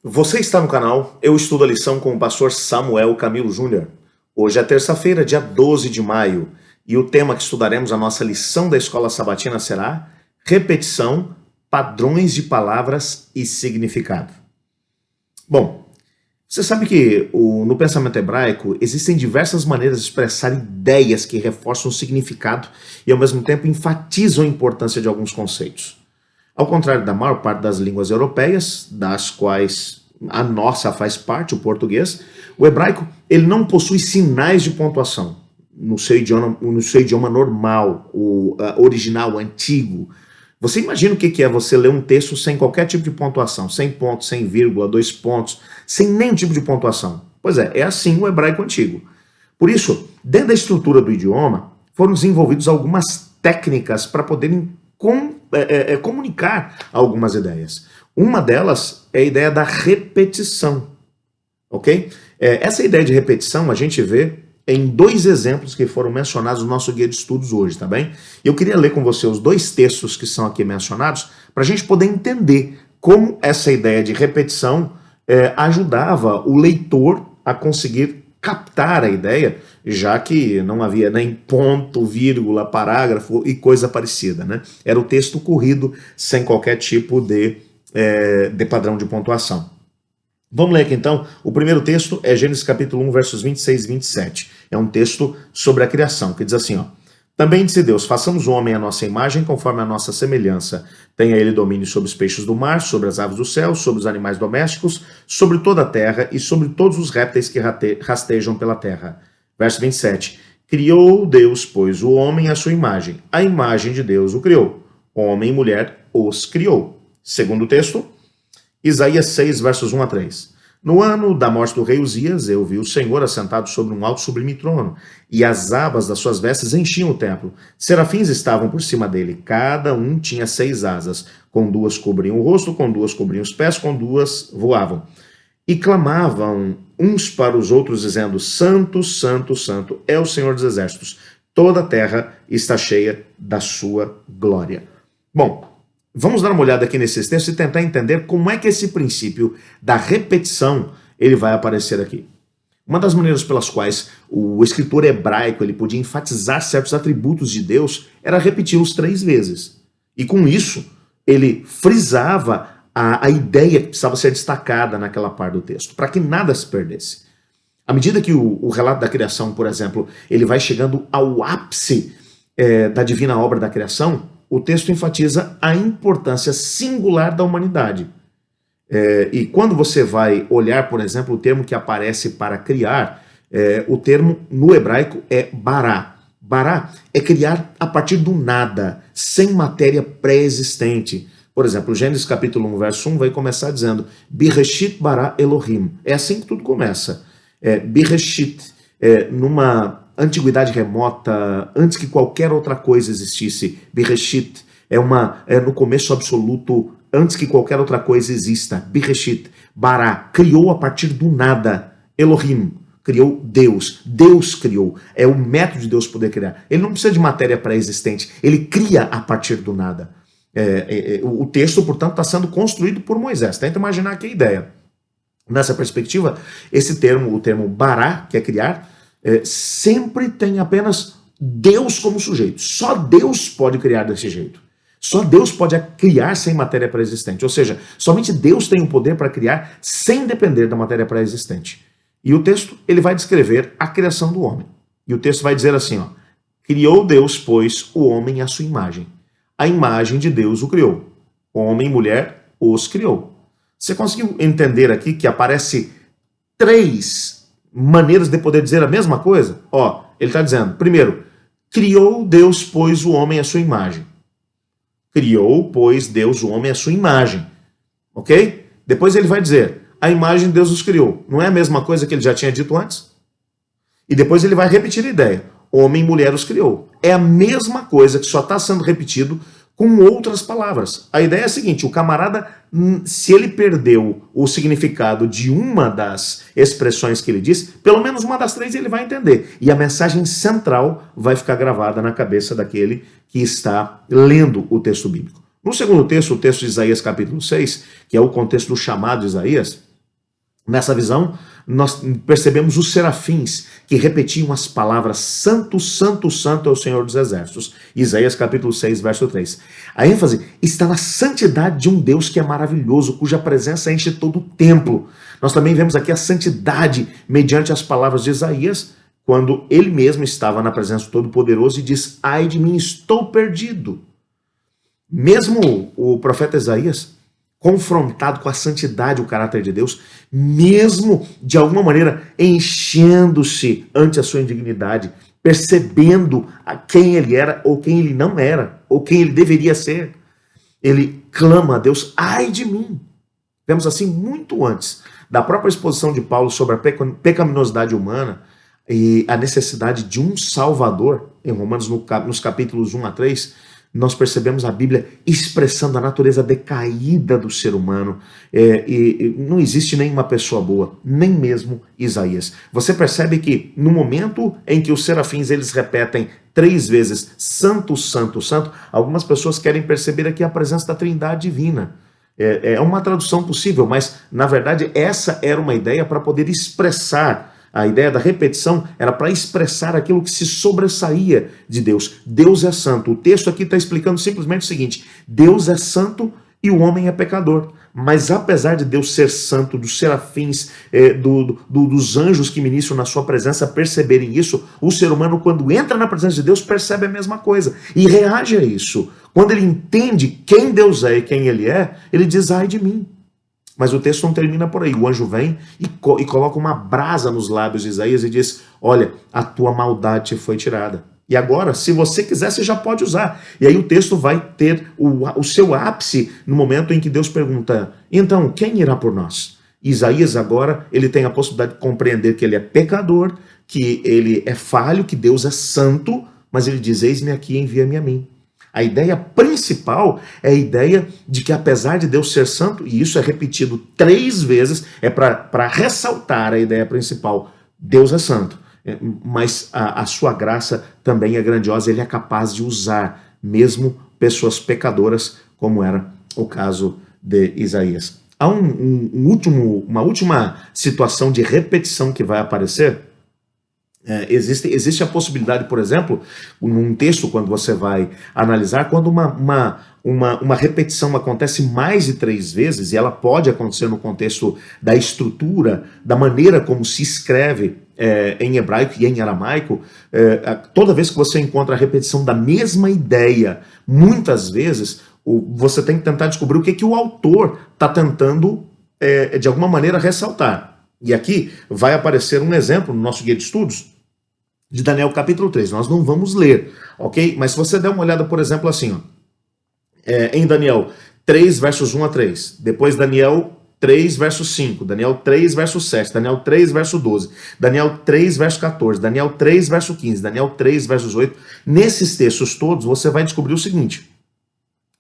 Você está no canal Eu Estudo a Lição com o pastor Samuel Camilo Júnior. Hoje é terça-feira, dia 12 de maio, e o tema que estudaremos a nossa lição da Escola Sabatina será repetição, padrões de palavras e significado. Bom, você sabe que no pensamento hebraico existem diversas maneiras de expressar ideias que reforçam o significado e ao mesmo tempo enfatizam a importância de alguns conceitos. Ao contrário da maior parte das línguas europeias, das quais a nossa faz parte, o português, o hebraico ele não possui sinais de pontuação no seu idioma normal, o original, o antigo. Você imagina o que é você ler um texto sem qualquer tipo de pontuação, sem ponto, sem vírgula, 2 pontos, sem nenhum tipo de pontuação? Pois é assim o hebraico antigo. Por isso, dentro da estrutura do idioma, foram desenvolvidas algumas técnicas para poderem comunicar algumas ideias. Uma delas é a ideia da repetição, ok? Essa ideia de repetição a gente vê em 2 exemplos que foram mencionados no nosso guia de estudos hoje, tá bem? Eu queria ler com você os 2 textos que são aqui mencionados para a gente poder entender como essa ideia de repetição ajudava o leitor a conseguir captar a ideia, já que não havia nem ponto, vírgula, parágrafo e coisa parecida, né? Era o texto corrido sem qualquer tipo de padrão de pontuação. Vamos ler aqui então. O primeiro texto é Gênesis capítulo 1, versos 26 e 27. É um texto sobre a criação, que diz assim, ó. Também disse Deus, façamos o homem à nossa imagem, conforme a nossa semelhança. Tenha ele domínio sobre os peixes do mar, sobre as aves do céu, sobre os animais domésticos, sobre toda a terra e sobre todos os répteis que rastejam pela terra. Verso 27. Criou Deus, pois, o homem à sua imagem. A imagem de Deus o criou. Homem e mulher os criou. Segundo texto, Isaías 6, versos 1 a 3. No ano da morte do rei Uzias, eu vi o Senhor assentado sobre um alto sublime trono, e as abas das suas vestes enchiam o templo. Serafins estavam por cima dele, cada um tinha 6 asas, com 2 cobriam o rosto, com 2 cobriam os pés, com 2 voavam. E clamavam uns para os outros, dizendo, Santo, Santo, Santo é o Senhor dos exércitos, toda a terra está cheia da sua glória. Bom, vamos dar uma olhada aqui nesses textos e tentar entender como é que esse princípio da repetição ele vai aparecer aqui. Uma das maneiras pelas quais o escritor hebraico ele podia enfatizar certos atributos de Deus era repeti-los 3 vezes. E com isso, ele frisava a ideia que precisava ser destacada naquela parte do texto, para que nada se perdesse. À medida que o relato da criação, por exemplo, ele vai chegando ao ápice da divina obra da criação, o texto enfatiza a importância singular da humanidade. E quando você vai olhar, por exemplo, o termo que aparece para criar, o termo no hebraico é bará. Bará é criar a partir do nada, sem matéria pré-existente. Por exemplo, Gênesis capítulo 1, verso 1 vai começar dizendo Bereshit bara Elohim. É assim que tudo começa. Bereshit, numa antiguidade remota, antes que qualquer outra coisa existisse. Bereshit é no começo absoluto, antes que qualquer outra coisa exista. Bereshit, bara, criou a partir do nada. Elohim, criou Deus. Deus criou. É o método de Deus poder criar. Ele não precisa de matéria pré-existente. Ele cria a partir do nada. O texto, portanto, está sendo construído por Moisés. Tenta imaginar aqui a ideia. Nessa perspectiva, esse termo, o termo bara, que é criar, sempre tem apenas Deus como sujeito. Só Deus pode criar desse jeito. Só Deus pode criar sem matéria pré-existente. Ou seja, somente Deus tem o poder para criar sem depender da matéria pré-existente. E o texto ele vai descrever a criação do homem. E o texto vai dizer assim, ó, criou Deus, pois, o homem à sua imagem. A imagem de Deus o criou. Homem e mulher os criou. Você conseguiu entender aqui que aparece 3 maneiras de poder dizer a mesma coisa? Ó, ele está dizendo, primeiro, criou Deus, pois, o homem à sua imagem. Criou, pois, Deus o homem à sua imagem. Ok? Depois ele vai dizer, a imagem de Deus os criou. Não é a mesma coisa que ele já tinha dito antes? E depois ele vai repetir a ideia. Homem e mulher os criou. É a mesma coisa que só está sendo repetido com outras palavras. A ideia é a seguinte, o camarada, se ele perdeu o significado de uma das expressões que ele disse, pelo menos uma das 3 ele vai entender. E a mensagem central vai ficar gravada na cabeça daquele que está lendo o texto bíblico. No segundo texto, o texto de Isaías capítulo 6, que é o contexto do chamado de Isaías, Nessa visão, nós percebemos os serafins que repetiam as palavras Santo, Santo, Santo é o Senhor dos Exércitos. Isaías capítulo 6, verso 3. A ênfase está na santidade de um Deus que é maravilhoso, cuja presença enche todo o templo. Nós também vemos aqui a santidade mediante as palavras de Isaías, quando ele mesmo estava na presença do Todo-Poderoso e diz: ai de mim, estou perdido. Mesmo o profeta Isaías, confrontado com a santidade, o caráter de Deus, mesmo de alguma maneira enchendo-se ante a sua indignidade, percebendo a quem ele era ou quem ele não era, ou quem ele deveria ser, ele clama a Deus: ai de mim. Vemos assim muito antes da própria exposição de Paulo sobre a pecaminosidade humana e a necessidade de um Salvador, em Romanos nos capítulos 1 a 3, nós percebemos a Bíblia expressando a natureza decaída do ser humano, e não existe nenhuma pessoa boa, nem mesmo Isaías. Você percebe que no momento em que os serafins eles repetem 3 vezes Santo, Santo, Santo, algumas pessoas querem perceber aqui a presença da Trindade Divina. É uma tradução possível, mas na verdade essa era uma ideia para poder expressar. A ideia da repetição era para expressar aquilo que se sobressaía de Deus. Deus é santo. O texto aqui está explicando simplesmente o seguinte: Deus é santo e o homem é pecador. Mas apesar de Deus ser santo, dos serafins, dos anjos que ministram na sua presença perceberem isso, o ser humano, quando entra na presença de Deus, percebe a mesma coisa e reage a isso. Quando ele entende quem Deus é e quem ele é, ele diz: ai de mim. Mas o texto não termina por aí. O anjo vem e coloca uma brasa nos lábios de Isaías e diz: olha, a tua maldade te foi tirada. E agora, se você quiser, você já pode usar. E aí o texto vai ter o seu ápice no momento em que Deus pergunta: então, quem irá por nós? Isaías agora, ele tem a possibilidade de compreender que ele é pecador, que ele é falho, que Deus é santo, mas ele diz: eis-me aqui, envia-me a mim. A ideia principal é a ideia de que, apesar de Deus ser santo, e isso é repetido 3 vezes, é para ressaltar a ideia principal: Deus é santo, mas a sua graça também é grandiosa, ele é capaz de usar mesmo pessoas pecadoras, como era o caso de Isaías. Há uma última situação de repetição que vai aparecer. Existe a possibilidade, por exemplo, num texto, quando você vai analisar, quando uma repetição acontece mais de 3 vezes, e ela pode acontecer no contexto da estrutura, da maneira como se escreve em hebraico e em aramaico, toda vez que você encontra a repetição da mesma ideia, muitas vezes, você tem que tentar descobrir o que o autor está tentando, de alguma maneira, ressaltar. E aqui vai aparecer um exemplo no nosso guia de estudos, de Daniel capítulo 3. Nós não vamos ler, ok? Mas se você der uma olhada, por exemplo, assim, ó, em Daniel 3, versos 1 a 3, depois Daniel 3, verso 5, Daniel 3, verso 7, Daniel 3, verso 12, Daniel 3, verso 14, Daniel 3, verso 15, Daniel 3, versos 8, nesses textos todos você vai descobrir o seguinte: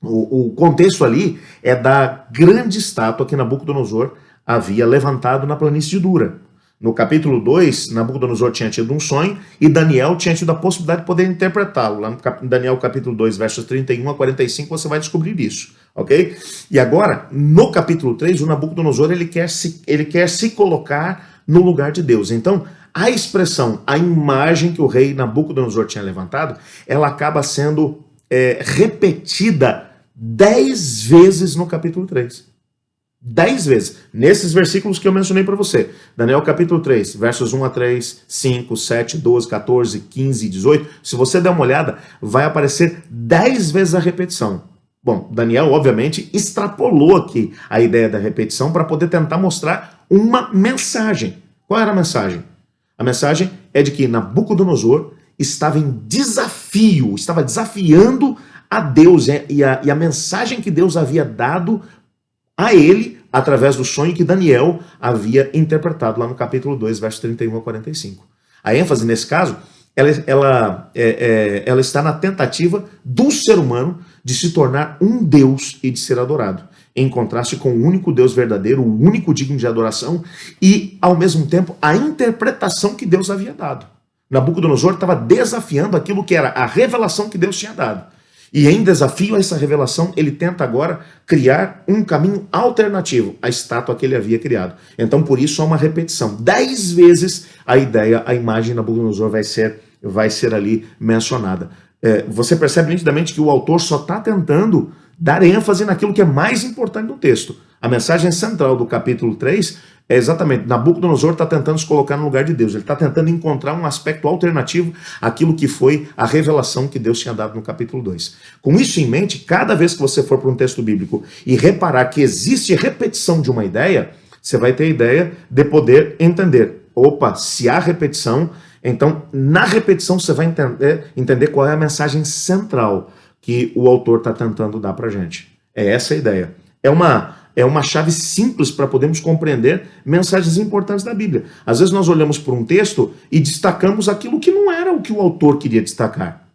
o contexto ali é da grande estátua que Nabucodonosor havia levantado na planície de Dura. No capítulo 2, Nabucodonosor tinha tido um sonho e Daniel tinha tido a possibilidade de poder interpretá-lo. Lá no Daniel capítulo 2, versos 31 a 45, você vai descobrir isso, ok? E agora, no capítulo 3, o Nabucodonosor ele quer se colocar no lugar de Deus. Então, a expressão, a imagem que o rei Nabucodonosor tinha levantado, ela acaba sendo repetida 10 vezes no capítulo 3. 10 vezes, nesses versículos que eu mencionei para você. Daniel capítulo 3, versos 1 a 3, 5, 7, 12, 14, 15 e 18. Se você der uma olhada, vai aparecer 10 vezes a repetição. Bom, Daniel, obviamente, extrapolou aqui a ideia da repetição para poder tentar mostrar uma mensagem. Qual era a mensagem? A mensagem é de que Nabucodonosor estava em desafio, estava desafiando a Deus, e a mensagem que Deus havia dado a ele, através do sonho que Daniel havia interpretado lá no capítulo 2, versos 31 a 45. A ênfase, nesse caso, ela está na tentativa do ser humano de se tornar um Deus e de ser adorado, em contraste com o único Deus verdadeiro, o único digno de adoração, e, ao mesmo tempo, a interpretação que Deus havia dado. Nabucodonosor estava desafiando aquilo que era a revelação que Deus tinha dado. E em desafio a essa revelação, ele tenta agora criar um caminho alternativo à estátua que ele havia criado. Então, por isso, há uma repetição. 10 vezes a ideia, a imagem de Nabucodonosor vai ser ali mencionada. Você percebe nitidamente que o autor só está tentando dar ênfase naquilo que é mais importante no texto. A mensagem central do capítulo 3 é exatamente, Nabucodonosor está tentando se colocar no lugar de Deus. Ele está tentando encontrar um aspecto alternativo àquilo que foi a revelação que Deus tinha dado no capítulo 2. Com isso em mente, cada vez que você for para um texto bíblico e reparar que existe repetição de uma ideia, você vai ter a ideia de poder entender. Opa, se há repetição, então na repetição você vai entender qual é a mensagem central que o autor está tentando dar para a gente. É essa a ideia. É uma chave simples para podermos compreender mensagens importantes da Bíblia. Às vezes nós olhamos para um texto e destacamos aquilo que não era o que o autor queria destacar.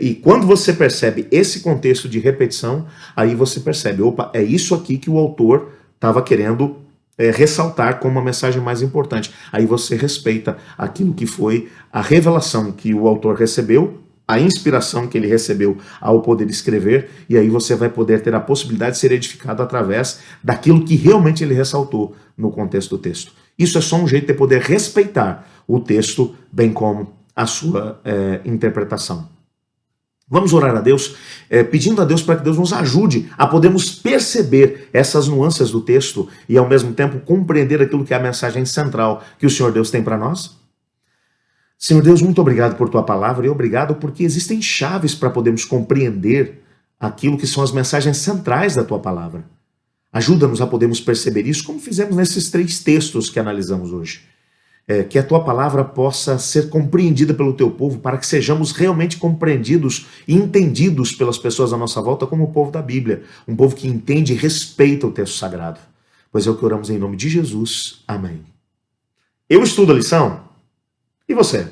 E quando você percebe esse contexto de repetição, aí você percebe, opa, é isso aqui que o autor estava querendo ressaltar como uma mensagem mais importante. Aí você respeita aquilo que foi a revelação que o autor recebeu, a inspiração que ele recebeu ao poder escrever, e aí você vai poder ter a possibilidade de ser edificado através daquilo que realmente ele ressaltou no contexto do texto. Isso é só um jeito de poder respeitar o texto, bem como a sua interpretação. Vamos orar a Deus, pedindo a Deus para que Deus nos ajude a podermos perceber essas nuances do texto e ao mesmo tempo compreender aquilo que é a mensagem central que o Senhor Deus tem para nós. Senhor Deus, muito obrigado por tua palavra e obrigado porque existem chaves para podermos compreender aquilo que são as mensagens centrais da tua palavra. Ajuda-nos a podermos perceber isso como fizemos nesses 3 textos que analisamos hoje. Que a tua palavra possa ser compreendida pelo teu povo para que sejamos realmente compreendidos e entendidos pelas pessoas à nossa volta como o povo da Bíblia, um povo que entende e respeita o texto sagrado. Pois é o que oramos em nome de Jesus. Amém. Eu estudo a lição. E você?